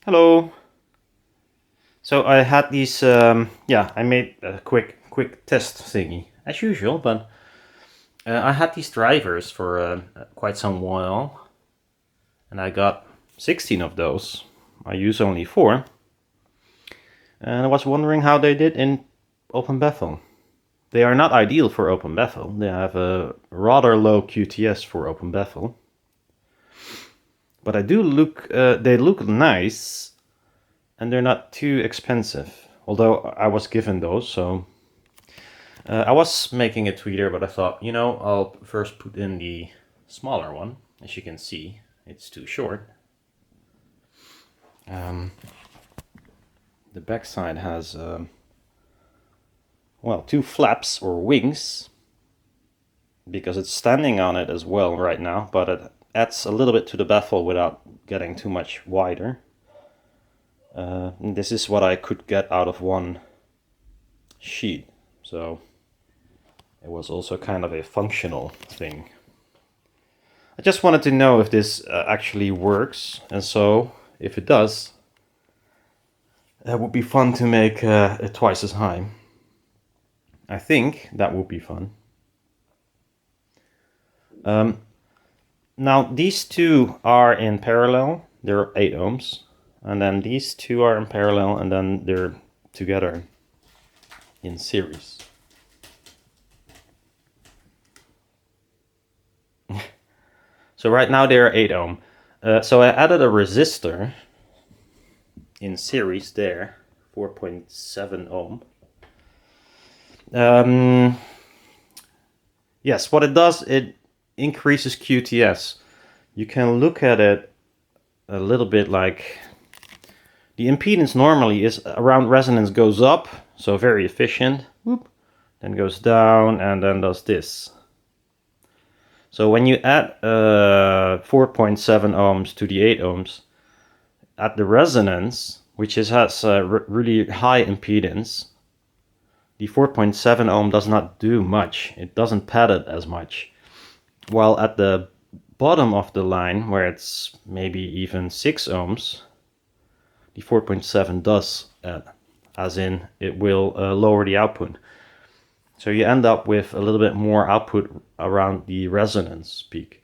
Hello. So I had these. I made a quick test thingy as usual, but I had these drivers for quite some while, and I got 16 of those. I use only 4, and I was wondering how they did in Open baffle. They are not ideal for Open baffle. They have a rather low QTS for Open baffle, but I do look. They look nice, and they're not too expensive. Although I was given those, so I was making a tweeter, but I thought, I'll first put in the smaller one. As you can see, it's too short. The backside has, 2 flaps or wings, because it's standing on it as well right now, but it adds a little bit to the baffle without getting too much wider. This is what I could get out of one sheet, so it was also kind of a functional thing. I just wanted to know if this actually works, and so if it does, it would be fun to make it twice as high. I think that would be fun. Now these two are in parallel, they're 8 ohms, and then these two are in parallel, and then they're together in series. So right now they are 8 ohm. So I added a resistor in series there, 4.7 ohm. Yes, what it does, it increases QTS. You can look at it a little bit like the impedance normally is around resonance goes up, so very efficient, whoop, then goes down and then does this. So when you add 4.7 ohms to the 8 ohms, at the resonance, which has a really high impedance, the 4.7 ohm does not do much. It doesn't pad it as much. While at the bottom of the line, where it's maybe even 6 ohms, the 4.7 does add, as in it will lower the output. So you end up with a little bit more output around the resonance peak.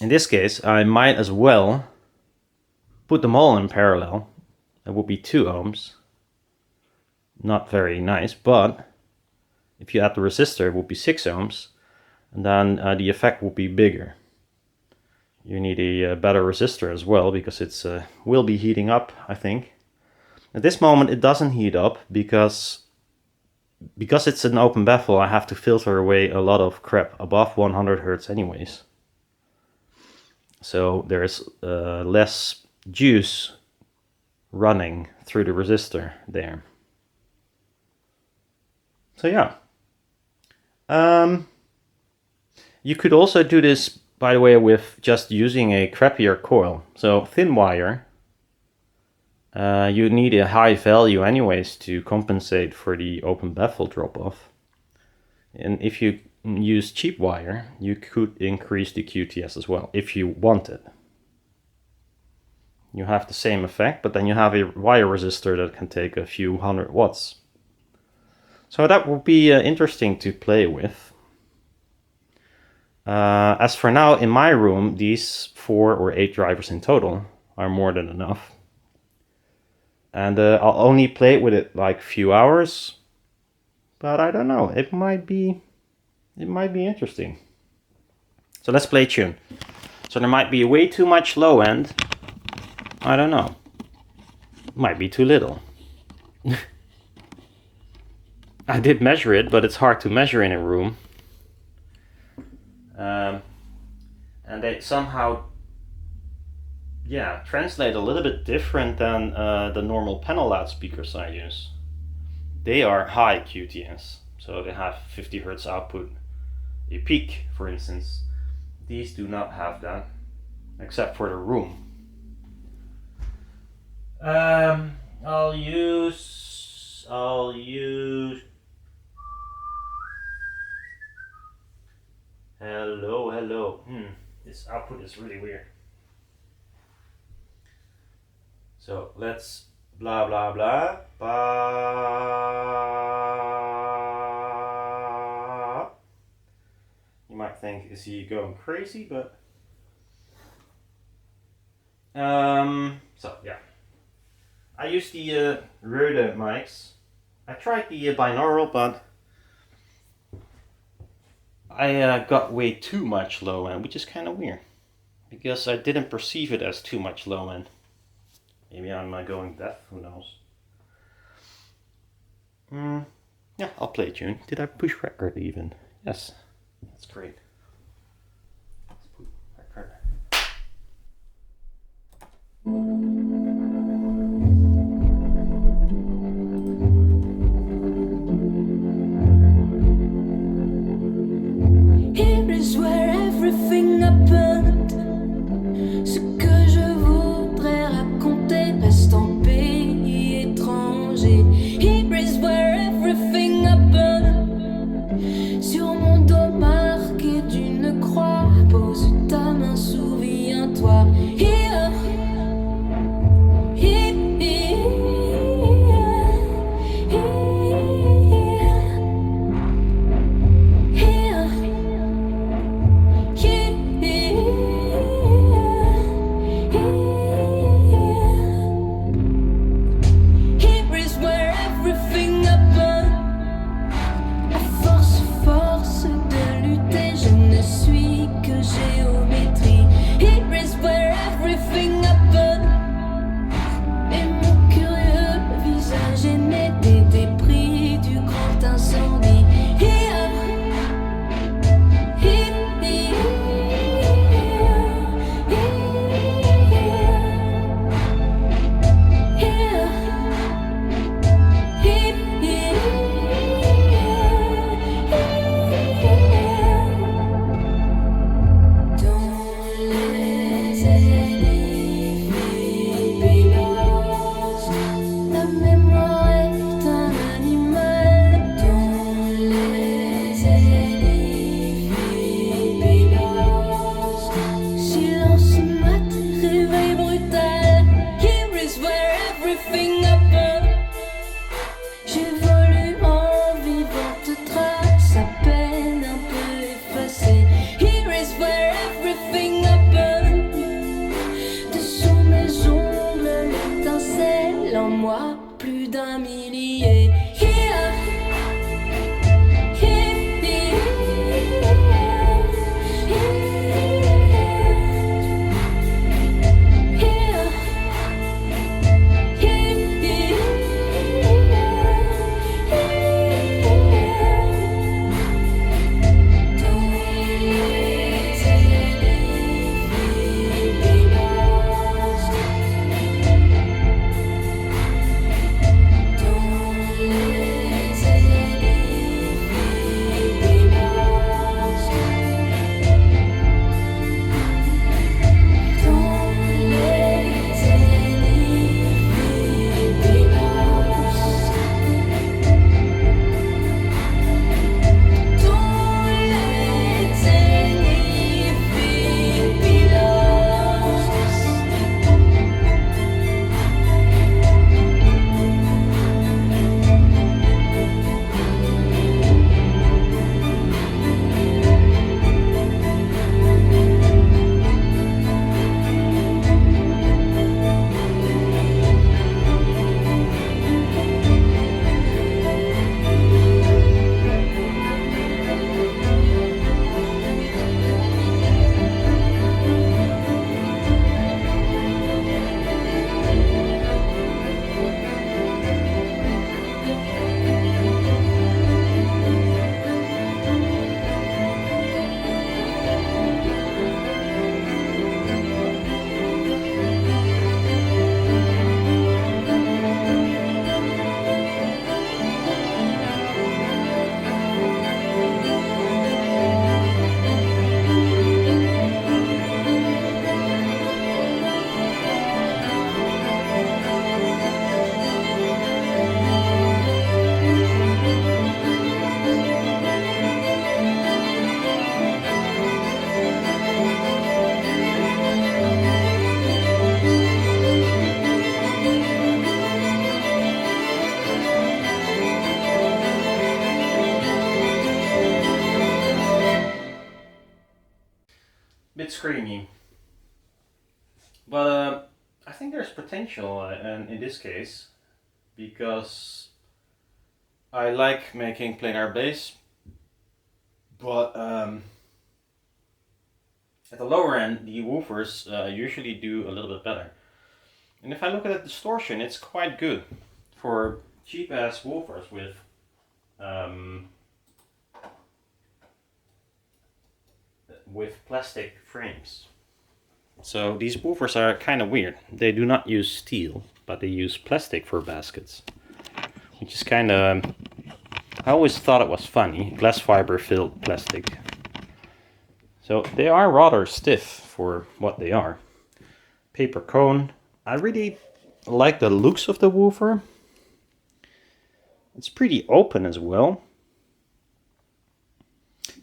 In this case, I might as well put them all in parallel. It would be 2 ohms. Not very nice, but if you add the resistor, it would be 6 ohms, and then the effect will be bigger. You need a better resistor as well, because it's will be heating up, I think. At this moment it doesn't heat up because it's an open baffle. I have to filter away a lot of crap above 100 Hertz anyways. So there's less juice running through the resistor there. So yeah. You could also do this, by the way, with just using a crappier coil. So thin wire, you need a high value anyways to compensate for the open baffle drop-off. And if you use cheap wire, you could increase the QTS as well, if you wanted. You have the same effect, but then you have a wire resistor that can take a few 100 watts. So that would be interesting to play with. As for now, in my room, these 4 or 8 drivers in total are more than enough. And I'll only play with it like a few hours, but I don't know, it might be interesting. So let's play a tune. So there might be way too much low end, I don't know, might be too little. I did measure it, but it's hard to measure in a room. And they somehow, translate a little bit different than the normal panel loudspeakers I use. They are high QTS, so they have 50 Hertz output, a peak, for instance. These do not have that, except for the room. I'll use. Hello. This output is really weird. So let's blah blah blah. Ba. You might think, is he going crazy? But so yeah, I use the Rode mics. I tried the binaural, but I got way too much low end, which is kind of weird because I didn't perceive it as too much low end. Maybe I'm going deaf, who knows. Yeah, I'll play a tune. Did I push record even? Yes, that's great. Let's put record. Here is where everything happened. Ce que je voudrais raconter reste en pays étranger. Here is where everything happened. Sur mon dos marqué d'une croix, pose ta main, souviens-toi. Here, here, here, here, here is where everything happened. À force de lutter, je ne suis que géométrie. Here is where bit screamy. But I think there's potential in this case, because I like making planar bass, but at the lower end, the woofers usually do a little bit better. And if I look at the distortion, it's quite good for cheap ass woofers with plastic frames. So these woofers are kind of weird. They do not use steel, but they use plastic for baskets, which is kind of... I always thought it was funny, glass fiber filled plastic. So they are rather stiff for what they are. Paper cone. I really like the looks of the woofer. It's pretty open as well.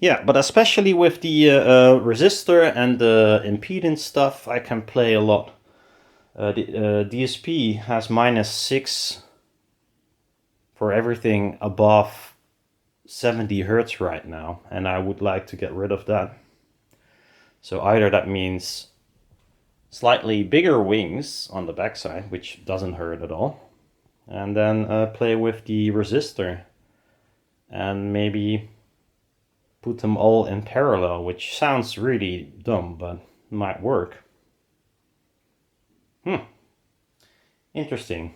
Yeah, but especially with the resistor and the impedance stuff, I can play a lot. The DSP has -6 for everything above 70 Hertz right now, and I would like to get rid of that. So either that means slightly bigger wings on the backside, which doesn't hurt at all, and then play with the resistor and maybe put them all in parallel, which sounds really dumb, but might work. Interesting.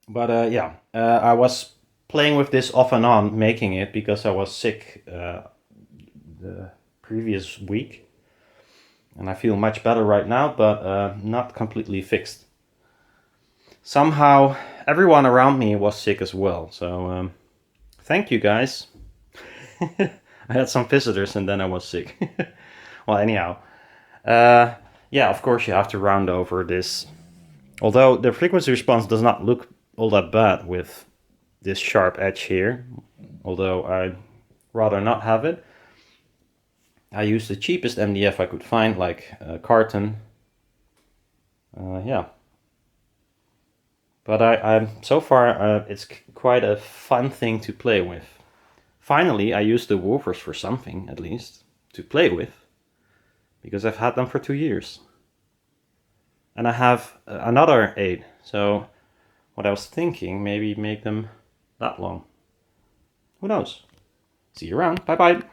But yeah, I was playing with this off and on, making it because I was sick the previous week, and I feel much better right now, but not completely fixed. Somehow everyone around me was sick as well, so thank you guys. I had some visitors and then I was sick. Well, anyhow, yeah, of course you have to round over this. Although the frequency response does not look all that bad with this sharp edge here, although I'd rather not have it. I used the cheapest MDF I could find, like carton. Yeah. But I so far it's quite a fun thing to play with. Finally, I used the woofers for something, at least, to play with, because I've had them for 2 years. And I have another 8, so what I was thinking, maybe make them that long. Who knows? See you around. Bye bye.